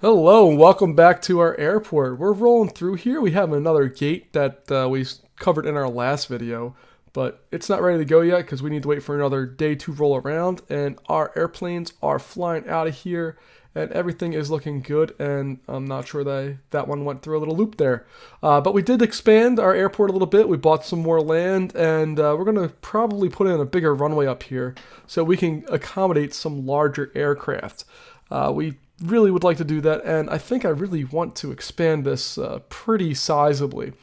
Hello and welcome back to our airport. We're rolling through here. We have another gate that we covered in our last video, but it's not ready to go yet because we need to wait for another day to roll around, and our airplanes are flying out of here and everything is looking good, and I'm not sure that one went through a little loop there. But we did expand our airport a little bit. We bought some more land, and we're going to probably put in a bigger runway up here so we can accommodate some larger aircraft. We really would like to do that, and I think I really want to expand this pretty sizably.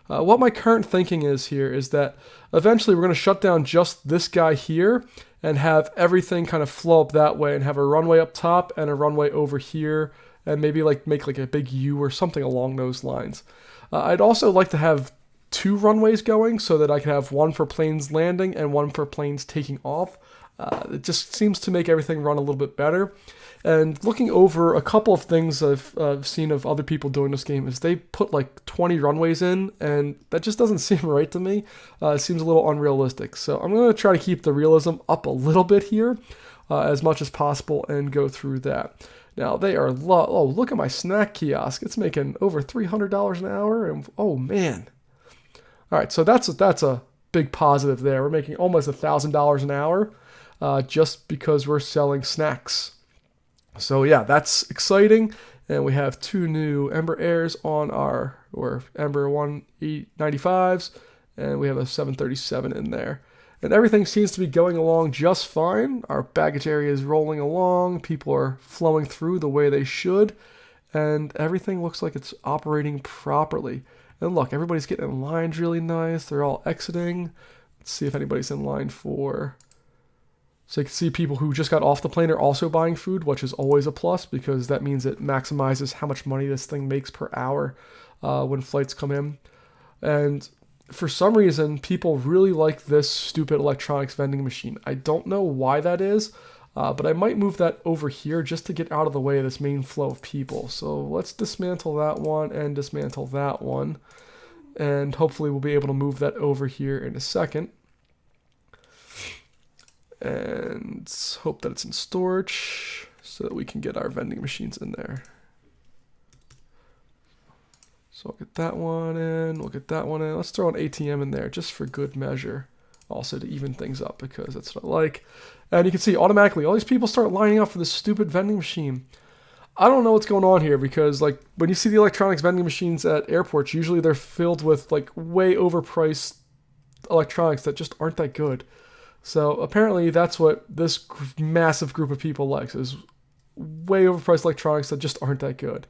What my current thinking is here is that eventually we're going to shut down just this guy here and have everything kind of flow up that way and have a runway up top and a runway over here and maybe like make like a big U or something along those lines. I'd also like to have two runways going so that I can have one for planes landing and one for planes taking off. It just seems to make everything run a little bit better. And looking over a couple of things I've seen of other people doing this game is they put like 20 runways in, and that just doesn't seem right to me. It seems a little unrealistic. So I'm going to try to keep the realism up a little bit here as much as possible and go through that. Now they are oh, look at my snack kiosk. It's making over $300 an hour, and oh man. All right, so that's a big positive there. We're making almost $1,000 an hour just because we're selling snacks. So yeah, that's exciting, and we have two new Ember Airs on our, or Ember 195s, and we have a 737 in there. And everything seems to be going along just fine. Our baggage area is rolling along, people are flowing through the way they should, and everything looks like it's operating properly. And look, everybody's getting in lines really nice, they're all exiting. Let's see if anybody's in line for... So you can see people who just got off the plane are also buying food, which is always a plus because that means it maximizes how much money this thing makes per hour when flights come in. And for some reason, people really like this stupid electronics vending machine. I don't know why that is, but I might move that over here just to get out of the way of this main flow of people. So let's dismantle that one and dismantle that one. And hopefully we'll be able to move that over here in a second. And hope that it's in storage so that we can get our vending machines in there. So I'll get that one in, we'll get that one in. Let's throw an ATM in there just for good measure. Also to even things up because that's what I like. And you can see automatically all these people start lining up for this stupid vending machine. I don't know what's going on here because like when you see the electronics vending machines at airports, usually they're filled with like way overpriced electronics that just aren't that good. So apparently that's what this massive group of people likes, is way overpriced electronics that just aren't that good.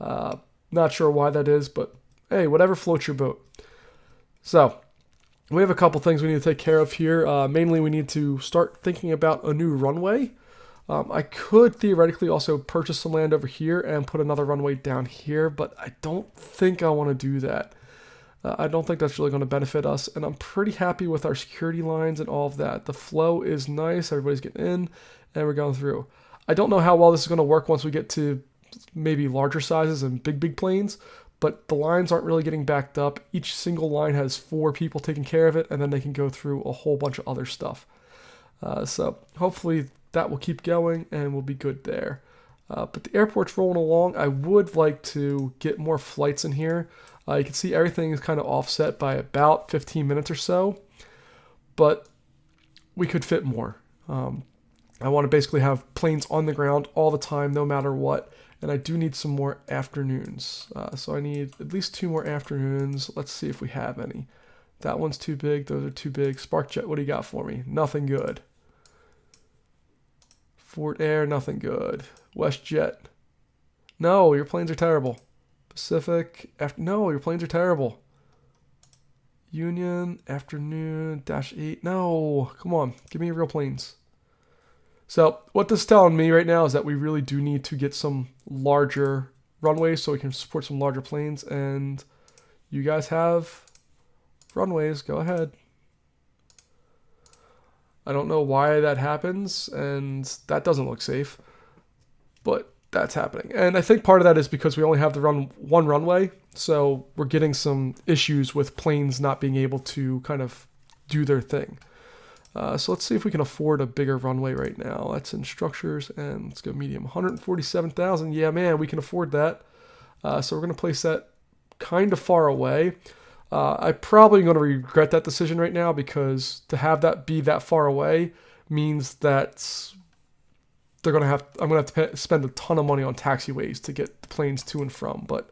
Not sure why that is, but hey, whatever floats your boat. So we have a couple things we need to take care of here. Mainly we need to start thinking about a new runway. I could theoretically also purchase some land over here and put another runway down here, but I don't think I want to do that. I don't think that's really going to benefit us, and I'm pretty happy with our security lines and all of that. The flow is nice, everybody's getting in, and we're going through. I don't know how well this is going to work once we get to maybe larger sizes and big planes, but the lines aren't really getting backed up. Each single line has 4 people taking care of it, and then they can go through a whole bunch of other stuff. So hopefully that will keep going, and we'll be good there. But the airport's rolling along. I would like to get more flights in here. You can see everything is kind of offset by about 15 minutes or so, but we could fit more. I want to basically have planes on the ground all the time, no matter what, and I do need some more afternoons. So I need at least 2 more afternoons. Let's see if we have any. That one's too big. Those are too big. SparkJet, what do you got for me? Nothing good. Fort Air, nothing good. WestJet. No, your planes are terrible. Pacific, no, your planes are terrible. Union, afternoon, -8. No, come on, give me real planes. So what this is telling me right now is that we really do need to get some larger runways so we can support some larger planes, and you guys have runways, go ahead. I don't know why that happens, and that doesn't look safe, but that's happening. And I think part of that is because we only have the one runway, so we're getting some issues with planes not being able to kind of do their thing. So let's see if we can afford a bigger runway right now. That's in structures, and let's go medium. 147,000. Yeah, man, we can afford that. So we're going to place that kind of far away. I'm probably going to regret that decision right now, because to have that be that far away means that I'm going to have to spend a ton of money on taxiways to get the planes to and from, but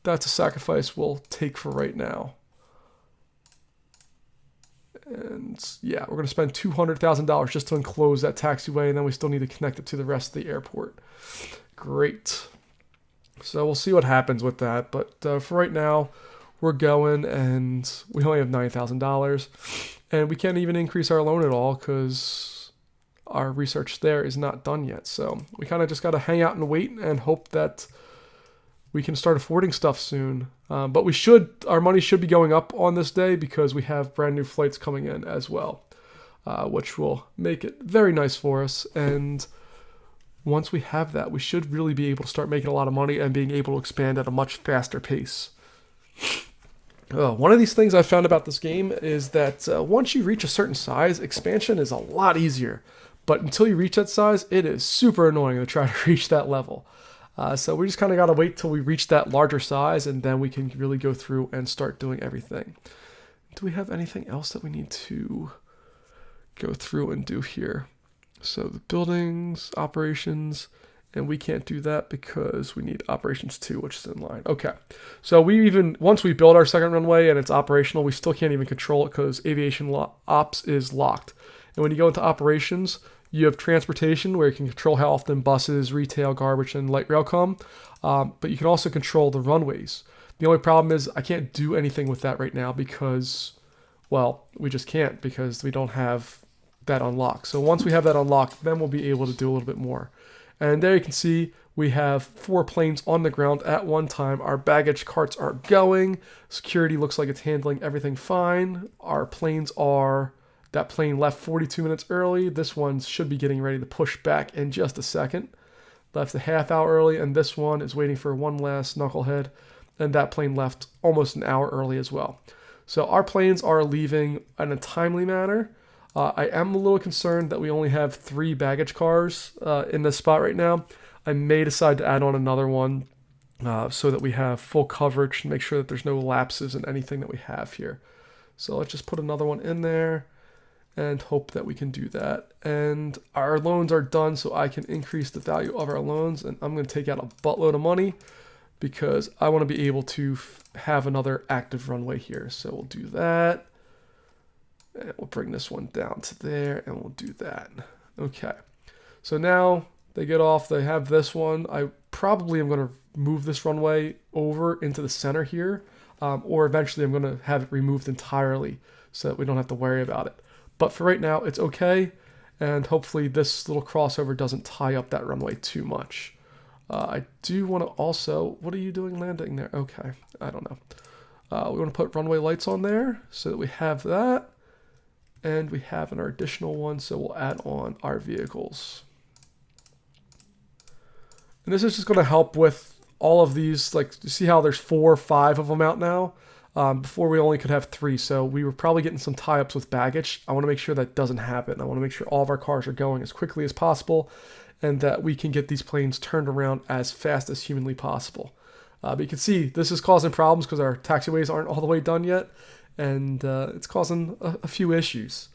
that's a sacrifice we'll take for right now. And yeah, we're going to spend $200,000 just to enclose that taxiway, and then we still need to connect it to the rest of the airport. Great. So we'll see what happens with that, but for right now, we're going, and we only have $9,000, and we can't even increase our loan at all because our research there is not done yet. So we kind of just got to hang out and wait and hope that we can start affording stuff soon. But our money should be going up on this day because we have brand new flights coming in as well, which will make it very nice for us. And once we have that, we should really be able to start making a lot of money and being able to expand at a much faster pace. One of these things I found about this game is that once you reach a certain size, expansion is a lot easier. But until you reach that size, it is super annoying to try to reach that level. So we just kind of got to wait till we reach that larger size, and then we can really go through and start doing everything. Do we have anything else that we need to go through and do here? So the buildings, operations, and we can't do that because we need operations 2, which is in line. Okay, so once we build our second runway and it's operational, we still can't even control it because aviation ops is locked. And when you go into operations, you have transportation, where you can control how often buses, retail, garbage, and light rail come. But you can also control the runways. The only problem is I can't do anything with that right now because, well, we just can't because we don't have that unlocked. So once we have that unlocked, then we'll be able to do a little bit more. And there you can see we have 4 planes on the ground at one time. Our baggage carts are going. Security looks like it's handling everything fine. Our planes are... That plane left 42 minutes early. This one should be getting ready to push back in just a second. Left a half hour early, and this one is waiting for one last knucklehead. And that plane left almost an hour early as well. So our planes are leaving in a timely manner. I am a little concerned that we only have 3 baggage cars in this spot right now. I may decide to add on another one so that we have full coverage and make sure that there's no lapses in anything that we have here. So let's just put another one in there and hope that we can do that. And our loans are done, so I can increase the value of our loans, and I'm going to take out a buttload of money because I want to be able to have another active runway here. So we'll do that, and we'll bring this one down to there, and we'll do that. Okay, so now they get off, they have this one. I probably am going to move this runway over into the center here, or eventually I'm going to have it removed entirely so that we don't have to worry about it. But for right now, it's okay, and hopefully this little crossover doesn't tie up that runway too much. I do want to also... What are you doing landing there? Okay, I don't know. We want to put runway lights on there so that we have that, and we have an additional one, so we'll add on our vehicles. And this is just going to help with all of these. Like, you see how there's 4 or 5 of them out now? Before we only could have 3, so we were probably getting some tie-ups with baggage. I want to make sure that doesn't happen. I want to make sure all of our cars are going as quickly as possible and that we can get these planes turned around as fast as humanly possible. But you can see this is causing problems because our taxiways aren't all the way done yet, and it's causing a few issues.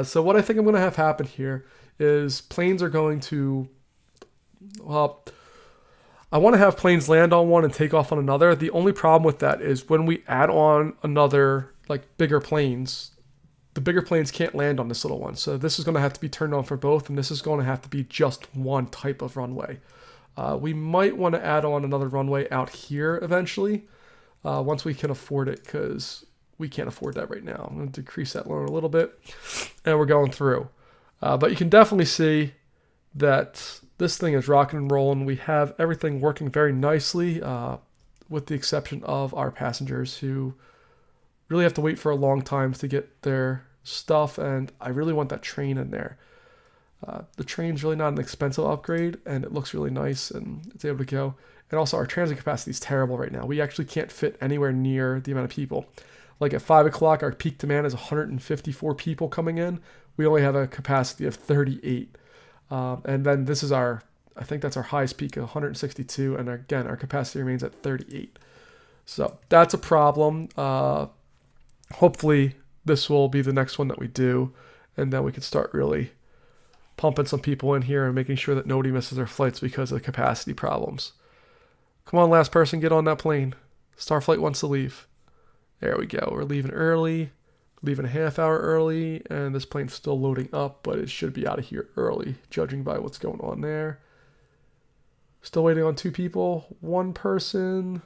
So what I think I'm going to have happen here is planes are going to... Well, I want to have planes land on one and take off on another. The only problem with that is when we add on another, like, bigger planes, the bigger planes can't land on this little one. So this is going to have to be turned on for both, and this is going to have to be just one type of runway. We might want to add on another runway out here eventually, once we can afford it, because we can't afford that right now. I'm going to decrease that loan a little bit, and we're going through. But you can definitely see that this thing is rocking and rolling. We have everything working very nicely, with the exception of our passengers who really have to wait for a long time to get their stuff, and I really want that train in there. The train's really not an expensive upgrade, and it looks really nice, and it's able to go. And also, our transit capacity is terrible right now. We actually can't fit anywhere near the amount of people. Like at 5 o'clock, our peak demand is 154 people coming in. We only have a capacity of 38. And then this is our, I think that's our highest peak of 162. And again, our capacity remains at 38. So that's a problem. Hopefully this will be the next one that we do. And then we can start really pumping some people in here and making sure that nobody misses their flights because of the capacity problems. Come on, last person, get on that plane. Starflight wants to leave. There we go. We're leaving early, leaving a half hour early, and this plane's still loading up, but it should be out of here early, judging by what's going on there. Still waiting on 2 people. 1 person.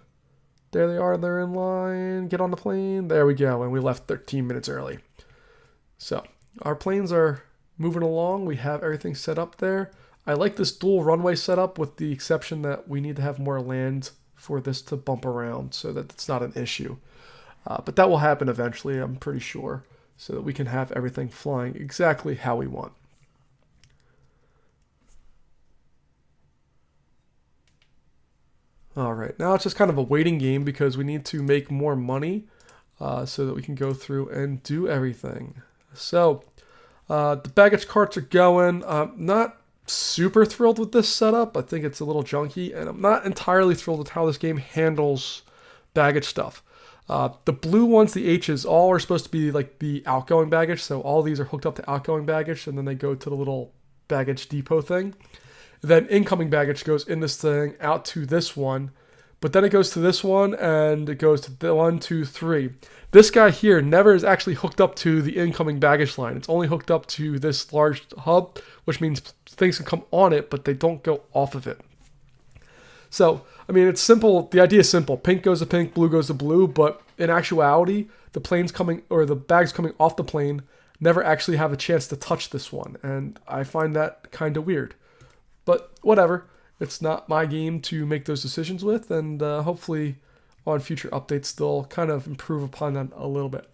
There they are. They're in line. Get on the plane. There we go. And we left 13 minutes early. So our planes are moving along. We have everything set up there. I like this dual runway setup with the exception that we need to have more land for this to bump around so that it's not an issue. But that will happen eventually, I'm pretty sure, so that we can have everything flying exactly how we want. All right, now it's just kind of a waiting game because we need to make more money so that we can go through and do everything. So the baggage carts are going. I'm not super thrilled with this setup. I think it's a little junky, and I'm not entirely thrilled with how this game handles baggage stuff. The blue ones, the H's, all are supposed to be like the outgoing baggage. So all these are hooked up to outgoing baggage, and then they go to the little baggage depot thing. Then incoming baggage goes in this thing out to this one, but then it goes to this one, and it goes to the 1, 2, 3. This guy here never is actually hooked up to the incoming baggage line. It's only hooked up to this large hub, which means things can come on it, but they don't go off of it. So, I mean, it's simple. The idea is simple. Pink goes to pink, blue goes to blue, but in actuality, the planes coming, or the bags coming off the plane never actually have a chance to touch this one, and I find that kind of weird. But whatever. It's not my game to make those decisions with, and hopefully on future updates they'll kind of improve upon that a little bit.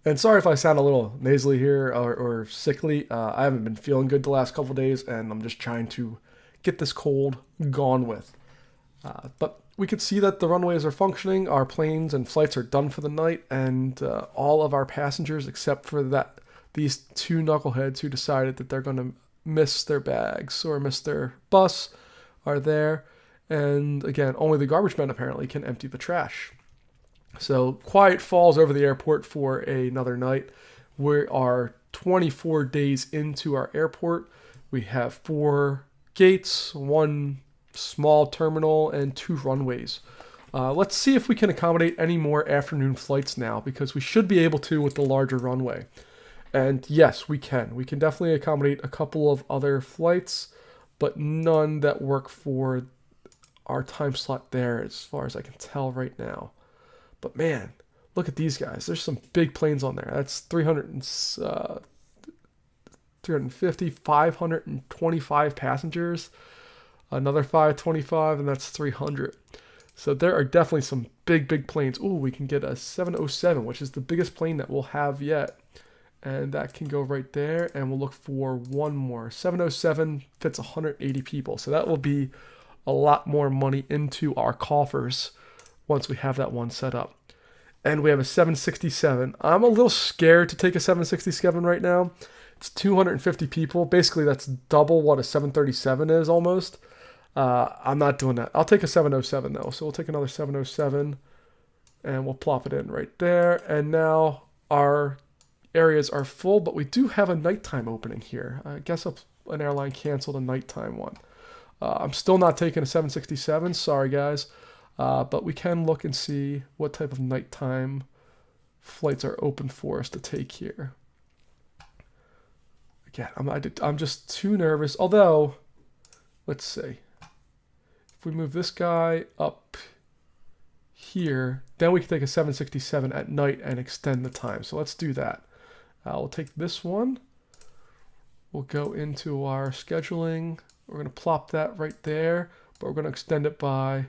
And sorry if I sound a little nasally here or sickly. I haven't been feeling good the last couple of days, and I'm just trying to get this cold gone with. But we could see that the runways are functioning, our planes and flights are done for the night, and all of our passengers, except for these 2 knuckleheads who decided that they're going to miss their bags or miss their bus, are there. And again, only the garbage men apparently can empty the trash. So quiet falls over the airport for another night. We are 24 days into our airport. We have 4 gates, 1 small terminal, and 2 runways. Let's see if we can accommodate any more afternoon flights now, because we should be able to with the larger runway. And yes, we can. We can definitely accommodate a couple of other flights, but none that work for our time slot there as far as I can tell right now. But man, look at these guys. There's some big planes on there. That's 350, 525 passengers. Another 525, and that's 300. So there are definitely some big planes. Ooh, we can get a 707, which is the biggest plane that we'll have yet. And that can go right there, and we'll look for one more. 707 fits 180 people, so that will be a lot more money into our coffers once we have that one set up. And we have a 767. I'm a little scared to take a 767 right now. It's 250 people. Basically, that's double what a 737 is almost. I'm not doing that. I'll take a 707 though. So we'll take another 707 and we'll plop it in right there. And now our areas are full, but we do have a nighttime opening here. I guess an airline canceled a nighttime one. I'm still not taking a 767. Sorry, guys. But we can look and see what type of nighttime flights are open for us to take here. Again, I'm just too nervous. Although, let's see. If we move this guy up here, then we can take a 767 at night and extend the time. So let's do that. We'll take this one. We'll go into our scheduling. We're going to plop that right there, but we're going to extend it by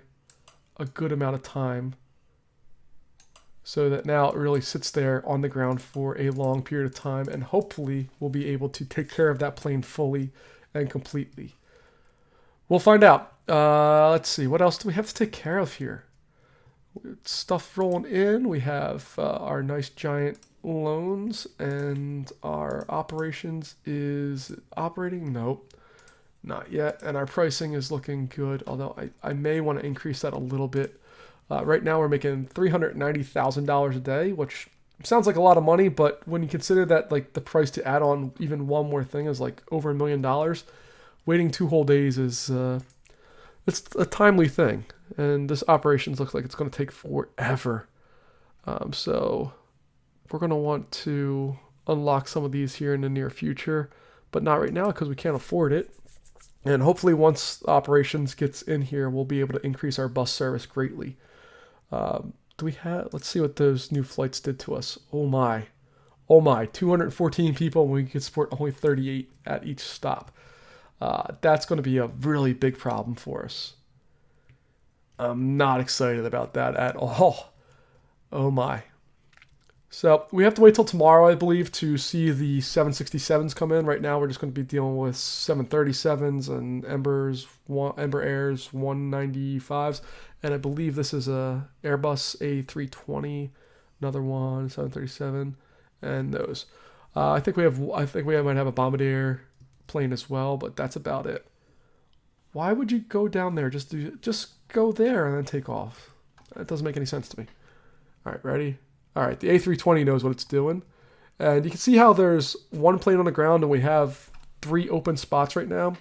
a good amount of time so that now it really sits there on the ground for a long period of time, and hopefully we'll be able to take care of that plane fully and completely. We'll find out. Let's see. What else do we have to take care of here? Stuff rolling in. We have our nice giant loans, and our operations is operating. Nope, not yet. And our pricing is looking good, although I may want to increase that a little bit. Right now we're making $390,000 a day, which sounds like a lot of money, but when you consider that like the price to add on even one more thing is like over $1 million, waiting 2 whole days is it's a timely thing. And this operations looks like it's going to take forever. So we're going to want to unlock some of these here in the near future, but not right now because we can't afford it. And hopefully once operations gets in here, we'll be able to increase our bus service greatly. Do we have, let's see what those new flights did to us. Oh my, 214 people, and we can support only 38 at each stop. That's going to be a really big problem for us. I'm not excited about that at all. Oh my. So we have to wait till tomorrow, I believe, to see the 767s come in. Right now, we're just going to be dealing with 737s and Ember Airs 195s, and I believe this is a Airbus A320, another one 737, and those. I think we might have a Bombardier plane as well, but that's about it. Why would you go down there? Just go there and then take off. That doesn't make any sense to me. All right, ready? All right, the A320 knows what it's doing. And you can see how there's one plane on the ground and we have 3 open spots right now.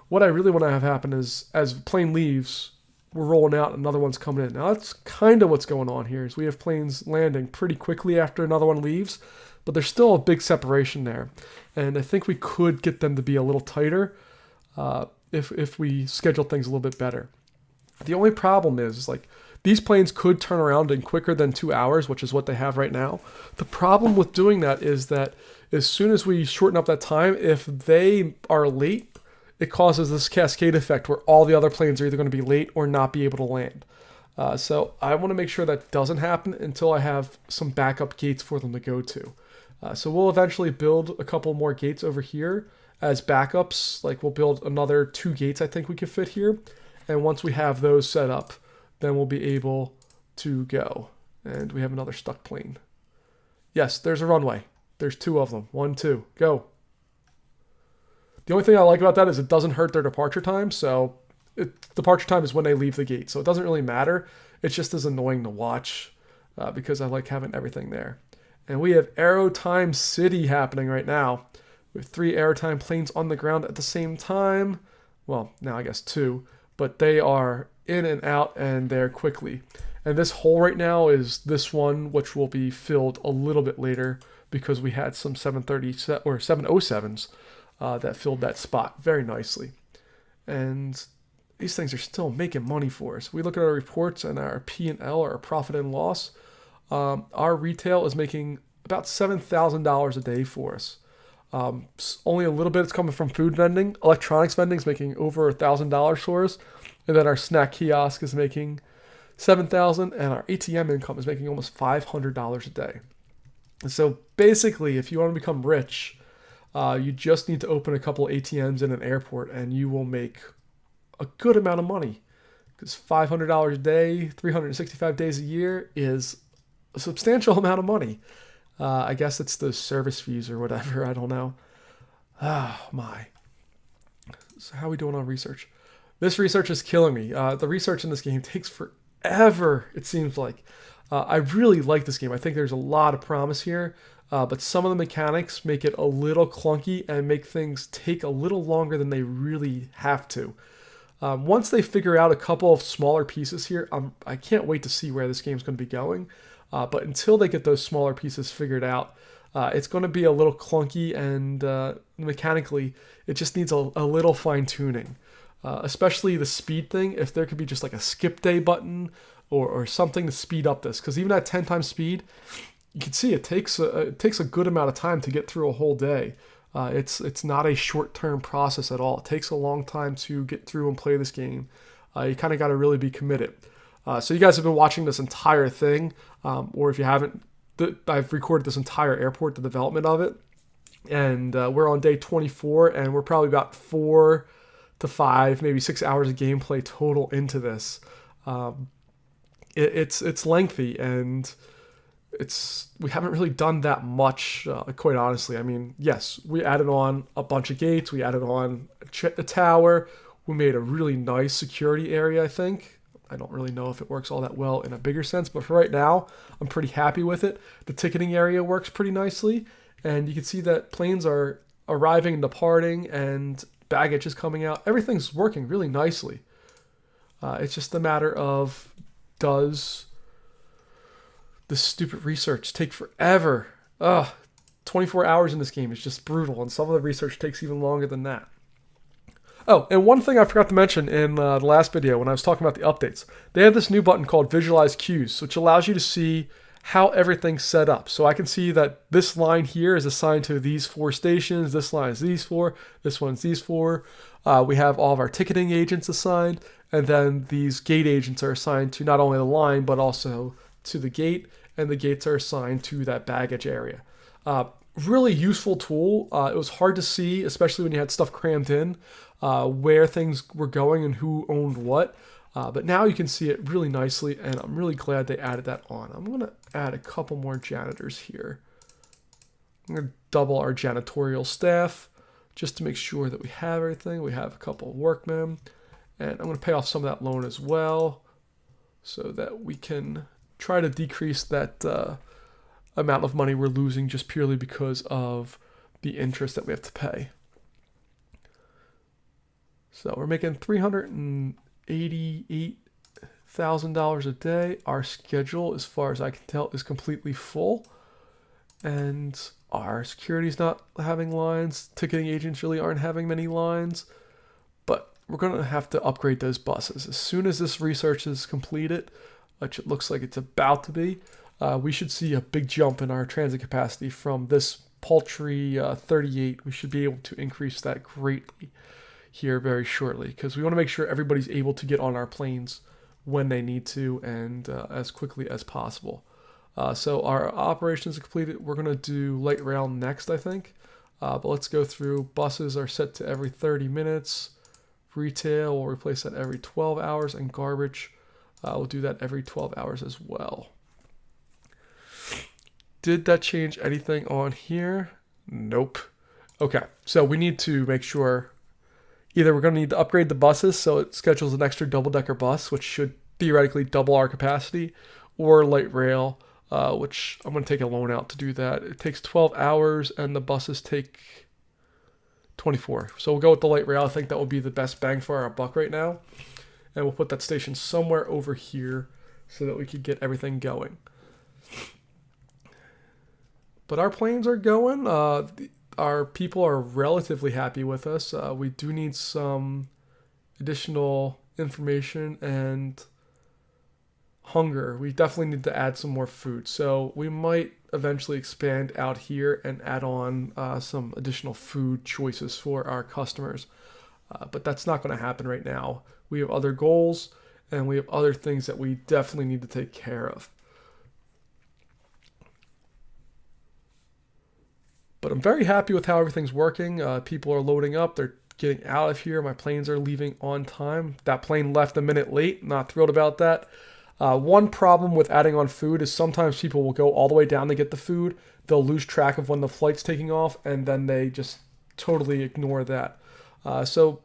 What I really want to have happen is as the plane leaves, we're rolling out, another one's coming in. Now that's kind of what's going on here is we have planes landing pretty quickly after another one leaves, but there's still a big separation there. And I think we could get them to be a little tighter if we schedule things a little bit better. The only problem is like these planes could turn around in quicker than 2 hours, which is what they have right now. The problem with doing that is that as soon as we shorten up that time, if they are late, it causes this cascade effect where all the other planes are either going to be late or not be able to land. So I want to make sure that doesn't happen until I have some backup gates for them to go to. So we'll eventually build a couple more gates over here as backups. Like we'll build another 2 gates I think we could fit here. And once we have those set up, then we'll be able to go. And we have another stuck plane. Yes, there's a runway. There's 2 of them. 1, 2, go. The only thing I like about that is it doesn't hurt their departure time. So departure time is when they leave the gate. So it doesn't really matter. It's just as annoying to watch because I like having everything there. And we have Aerotime City happening right now. We have 3 Aerotime planes on the ground at the same time. Well, now I guess 2. But they are in and out and there quickly. And this hole right now is this one, which will be filled a little bit later because we had some 730 or 707s that filled that spot very nicely. And these things are still making money for us. We look at our reports and our P&L, or our profit and loss. Our retail is making about $7,000 a day for us. Only a little bit is coming from food vending. Electronics vending is making over $1,000 for us. And then our snack kiosk is making $7,000, and our ATM income is making almost $500 a day. And so basically, if you want to become rich, you just need to open a couple ATMs in an airport, and you will make a good amount of money. Because $500 a day, 365 days a year is a substantial amount of money. I guess it's the service fees or whatever. I don't know. Oh, my. So how are we doing on research? This research is killing me. The research in this game takes forever, it seems like. I really like this game. I think there's a lot of promise here. But some of the mechanics make it a little clunky and make things take a little longer than they really have to. Once they figure out a couple of smaller pieces here, I can't wait to see where this game's going to be going. But until they get those smaller pieces figured out, it's going to be a little clunky, and mechanically, it just needs a little fine-tuning. Especially the speed thing. If there could be just like a skip day button or something to speed up this. Because even at 10 times speed, you can see it takes a good amount of time to get through a whole day. It's not a short-term process at all. It takes a long time to get through and play this game. You kind of got to really be committed. So you guys have been watching this entire thing, or if you haven't, I've recorded this entire airport, the development of it, and we're on day 24, and we're probably about 4 to 5, maybe 6 hours of gameplay total into this. It's lengthy, and we haven't really done that much, quite honestly. I mean, yes, we added on a bunch of gates, we added on a tower, we made a really nice security area, I think. I don't really know if it works all that well in a bigger sense, but for right now, I'm pretty happy with it. The ticketing area works pretty nicely, and you can see that planes are arriving and departing, and baggage is coming out. Everything's working really nicely. It's just a matter of, does this stupid research take forever? 24 hours in this game is just brutal, and some of the research takes even longer than that. Oh, and one thing I forgot to mention in the last video when I was talking about the updates, they have this new button called Visualize Queues, which allows you to see how everything's set up. So I can see that this line here is assigned to these 4 stations, this line is these 4, this one's these 4. We have all of our ticketing agents assigned, and then these gate agents are assigned to not only the line, but also to the gate, and the gates are assigned to that baggage area. Really useful tool. It was hard to see, especially when you had stuff crammed in, where things were going and who owned what. But now you can see it really nicely, and I'm really glad they added that on. I'm going to add a couple more janitors here. I'm going to double our janitorial staff just to make sure that we have everything. We have a couple of workmen, and I'm going to pay off some of that loan as well so that we can try to decrease that amount of money we're losing just purely because of the interest that we have to pay. So we're making $388,000 a day. Our schedule, as far as I can tell, is completely full, and our security's not having lines. Ticketing agents really aren't having many lines, but we're going to have to upgrade those buses. As soon as this research is completed, which it looks like it's about to be, we should see a big jump in our transit capacity from this paltry 38. We should be able to increase that greatly here very shortly, because we want to make sure everybody's able to get on our planes when they need to, and as quickly as possible. So our operations are completed. We're going to do light rail next, I think. But let's go through. Buses are set to every 30 minutes. Retail, we'll replace that every 12 hours. And garbage, we'll do that every 12 hours as well. Did that change anything on here? Nope. Okay, so we need to make sure either we're going to need to upgrade the buses so it schedules an extra double-decker bus, which should theoretically double our capacity, or light rail, which I'm going to take a loan out to do that. It takes 12 hours, and the buses take 24. So we'll go with the light rail. I think that will be the best bang for our buck right now. And we'll put that station somewhere over here so that we could get everything going. But our planes are going. Our people are relatively happy with us. We do need some additional information and hunger. We definitely need to add some more food. So we might eventually expand out here and add on some additional food choices for our customers. But that's not going to happen right now. We have other goals, and we have other things that we definitely need to take care of. But I'm very happy with how everything's working. People are loading up. They're getting out of here. My planes are leaving on time. That plane left a minute late. Not thrilled about that. One problem with adding on food is sometimes people will go all the way down to get the food. They'll lose track of when the flight's taking off, and then they just totally ignore that. So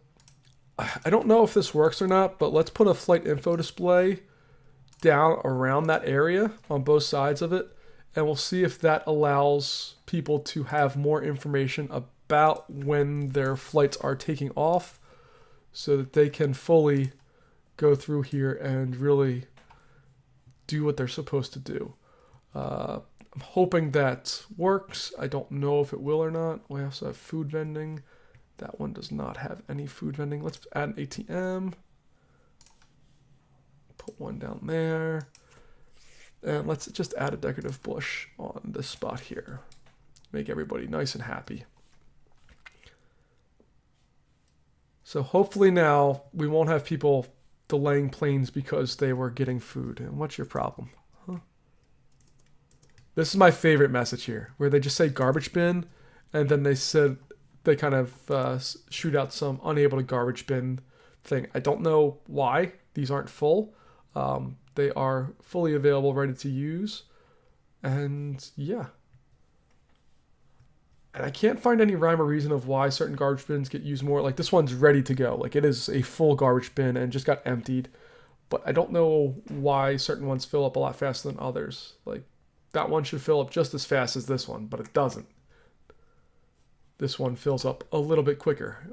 I don't know if this works or not, but let's put a flight info display down around that area on both sides of it, and we'll see if that allows people to have more information about when their flights are taking off so that they can fully go through here and really do what they're supposed to do. I'm hoping that works. I don't know if it will or not. We also have food vending. That one does not have any food vending. Let's add an ATM. Put one down there. And let's just add a decorative bush on this spot here. Make everybody nice and happy. So hopefully now we won't have people delaying planes because they were getting food. And what's your problem? Huh? This is my favorite message here, where they just say garbage bin, and then they said they kind of shoot out some unable to garbage bin thing. I don't know why these aren't full. They are fully available, ready to use. And yeah. And I can't find any rhyme or reason of why certain garbage bins get used more. Like this one's ready to go. Like it is a full garbage bin and just got emptied. But I don't know why certain ones fill up a lot faster than others. Like that one should fill up just as fast as this one, but it doesn't. This one fills up a little bit quicker.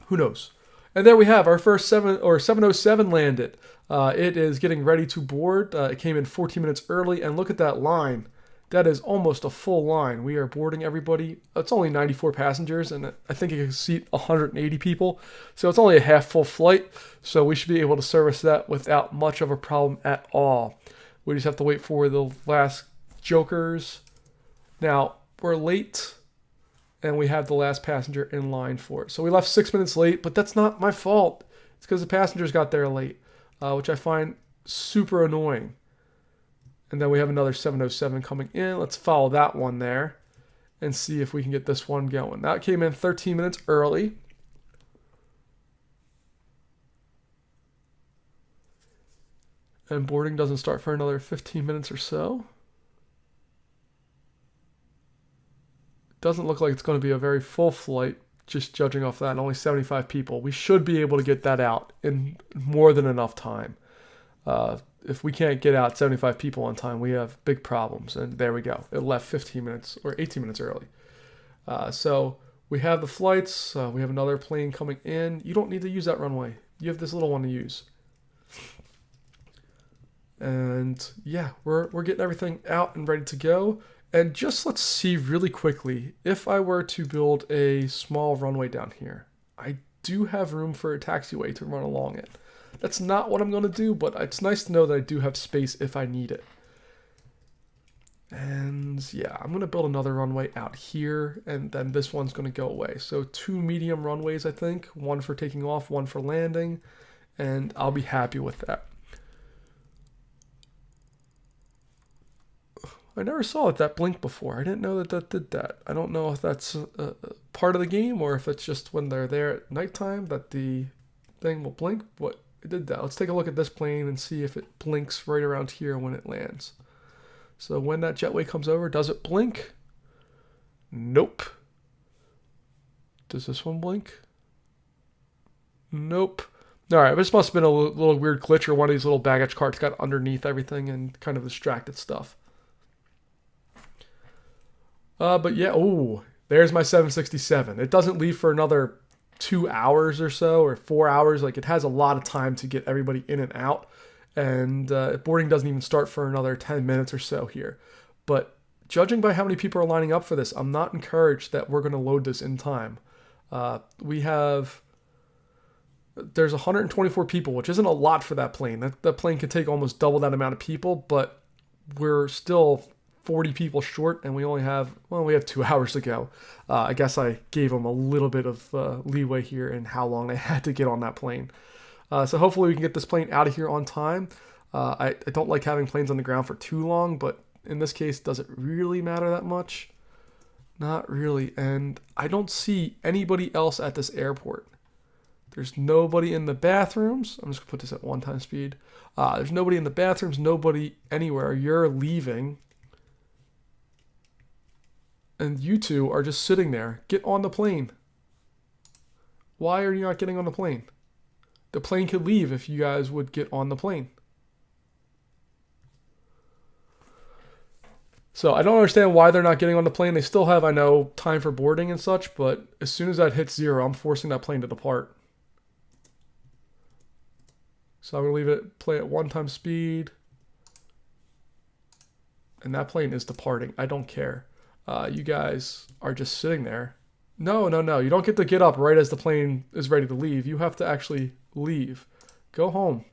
Who knows? And there we have our first 707 landed. It is getting ready to board. It came in 14 minutes early, and look at that line. That is almost a full line. We are boarding everybody. It's only 94 passengers, and I think it can seat 180 people. So it's only a half full flight, so we should be able to service that without much of a problem at all. We just have to wait for the last jokers. Now, we're late, and we have the last passenger in line for it. So we left 6 minutes late, but that's not my fault. It's because the passengers got there late, which I find super annoying. And then we have another 707 coming in. Let's follow that one there and see if we can get this one going. That came in 13 minutes early. And boarding doesn't start for another 15 minutes or so. Doesn't look like it's going to be a very full flight, just judging off that. Only 75 people. We should be able to get that out in more than enough time. If we can't get out 75 people on time, we have big problems. And there we go. It left 15 minutes or 18 minutes early. So we have the flights. We have another plane coming in. You don't need to use that runway. You have this little one to use. And yeah, we're getting everything out and ready to go. And just let's see really quickly, if I were to build a small runway down here, I do have room for a taxiway to run along it. That's not what I'm going to do, but it's nice to know that I do have space if I need it. And yeah, I'm going to build another runway out here, and then this one's going to go away. So 2 medium runways, I think. One for taking off, one for landing, and I'll be happy with that. I never saw that blinked before. I didn't know that did that. I don't know if that's a part of the game or if it's just when they're there at nighttime that the thing will blink, but it did that. Let's take a look at this plane and see if it blinks right around here when it lands. So when that jetway comes over, does it blink? Nope. Does this one blink? Nope. All right, this must have been a little weird glitch, or one of these little baggage carts got underneath everything and kind of distracted stuff. But yeah, oh, there's my 767. It doesn't leave for another 2 hours or so, or 4 hours. Like, it has a lot of time to get everybody in and out. And boarding doesn't even start for another 10 minutes or so here. But judging by how many people are lining up for this, I'm not encouraged that we're going to load this in time. There's 124 people, which isn't a lot for that plane. That plane could take almost double that amount of people, but we're still 40 people short, and we only have, well, we have 2 hours to go. I guess I gave them a little bit of leeway here in how long they had to get on that plane. So hopefully we can get this plane out of here on time. I don't like having planes on the ground for too long, but in this case, does it really matter that much? Not really. And I don't see anybody else at this airport. There's nobody in the bathrooms. I'm just going to put this at 1x speed. There's nobody in the bathrooms, nobody anywhere. You're leaving. And you two are just sitting there. Get on the plane. Why are you not getting on the plane? The plane could leave if you guys would get on the plane. So I don't understand why they're not getting on the plane. They still have, I know, time for boarding and such, but as soon as that hits 0, I'm forcing that plane to depart. So I'm going to leave it, play at 1x speed. And that plane is departing. I don't care. You guys are just sitting there. No. You don't get to get up right as the plane is ready to leave. You have to actually leave. Go home.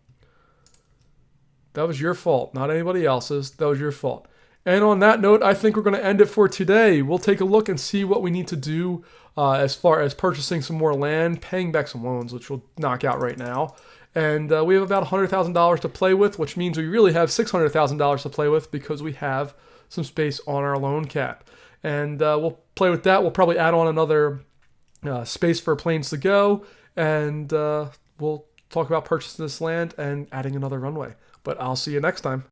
That was your fault, not anybody else's. That was your fault. And on that note, I think we're going to end it for today. We'll take a look and see what we need to do as far as purchasing some more land, paying back some loans, which we'll knock out right now. And we have about $100,000 to play with, which means we really have $600,000 to play with because we have some space on our loan cap. and we'll play with that. We'll probably add on another space for planes to go, and we'll talk about purchasing this land and adding another runway. But I'll see you next time.